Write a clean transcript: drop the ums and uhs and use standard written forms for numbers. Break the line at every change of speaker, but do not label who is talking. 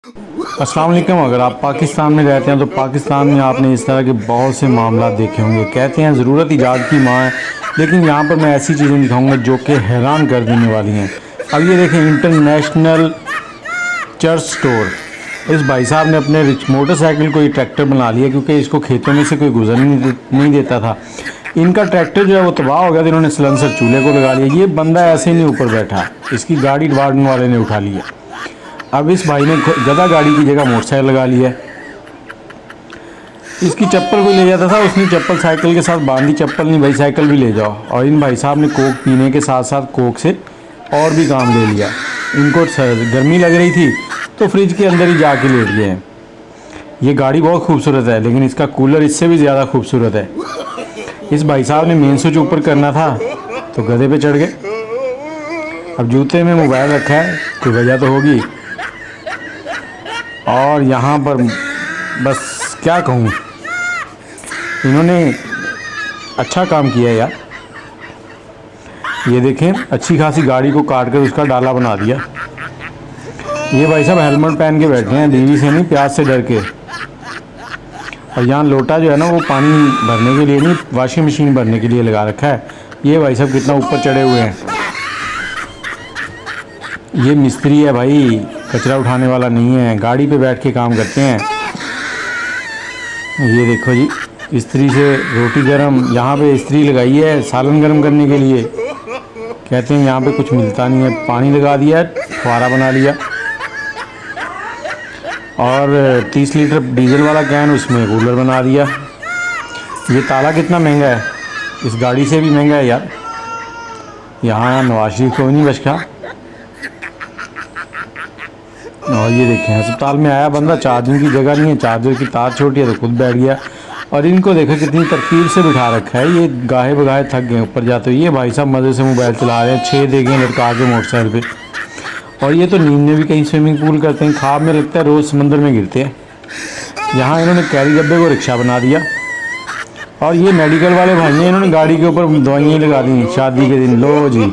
अस्सलाम वालेकुम। अगर आप पाकिस्तान में रहते हैं तो पाकिस्तान में आपने इस तरह के बहुत से मामला देखे होंगे। कहते हैं ज़रूरत ईजाद की माँ है, लेकिन यहाँ पर मैं ऐसी चीज़ें दिखाऊंगा जो कि हैरान कर देने वाली हैं। अब ये देखें, इंटरनेशनल चर्च स्टोर। इस भाई साहब ने अपने मोटरसाइकिल को ही ट्रैक्टर बना लिया, क्योंकि इसको खेतों में से कोई गुजर नहीं देता था। इनका ट्रैक्टर जो है वो तबाह हो गया, तो इन्होंने सिलेंसर चूल्हे को लगा लिया। ये बंदा ऐसे ही नहीं ऊपर बैठा, इसकी गाड़ी वार्डन वाले ने उठा लिया। अब इस भाई ने गधा गाड़ी की जगह मोटरसाइकिल लगा लिया है। इसकी चप्पल कोई ले जाता था, उसने चप्पल साइकिल के साथ बांधी। चप्पल नहीं भाई, साइकिल भी ले जाओ। और इन भाई साहब ने कोक पीने के साथ साथ कोक से और भी काम ले लिया। इनको गर्मी लग रही थी तो फ्रिज के अंदर ही जाके लेट गए हैं। ये गाड़ी बहुत खूबसूरत है, लेकिन इसका कूलर इससे भी ज़्यादा खूबसूरत है। इस भाई साहब ने मेन स्विच ऊपर करना था तो गधे पे चढ़ गए। अब जूते में मोबाइल रखा है, कोई वजह तो होगी। और यहाँ पर बस क्या कहूँ, इन्होंने अच्छा काम किया यार। ये देखें, अच्छी खासी गाड़ी को काट कर उसका डाला बना दिया। ये भाई साहब हेलमेट पहन के बैठे हैं, बीवी से नहीं, प्यास से डर के। और यहाँ लोटा जो है ना, वो पानी भरने के लिए नहीं, वॉशिंग मशीन भरने के लिए लगा रखा है। ये भाई साहब कितना ऊपर चढ़े हुए हैं। ये मिस्त्री है भाई, कचरा उठाने वाला नहीं है, गाड़ी पे बैठ के काम करते हैं। ये देखो जी, इस्त्री से रोटी गरम। यहाँ पे इस्त्री लगाई है सालन गरम करने के लिए। कहते हैं यहाँ पे कुछ मिलता नहीं है, पानी लगा दिया, फुहारा बना लिया। और 30 लीटर डीजल वाला कैन, उसमें कूलर बना दिया। ये ताला कितना महंगा है, इस गाड़ी से भी महंगा है यार। यहाँ नवाज शरीफ को भी नहीं बचका। और ये देखें, अस्पताल में आया बंदा, चार्जिंग की जगह नहीं है, चार्जर की तार छोटी है तो खुद बैठ गया। और इनको देखो कितनी तरकीब से बिठा रखा है। ये गाहे बगाहे थक गए ऊपर जाते हुए। ये भाई साहब मज़े से मोबाइल चला रहे हैं, 6 देखे लटका के मोटरसाइकिल पे। और ये तो नींद में भी कहीं स्विमिंग पूल करते हैं, ख्वाब में लगता है रोज़ समंदर में गिरते हैं। यहाँ इन्होंने कैरी डब्बे को रिक्शा बना दिया। और ये मेडिकल वाले भाई हैं, इन्होंने गाड़ी के ऊपर दवाइयाँ लगा दी शादी के दिन। लो जी।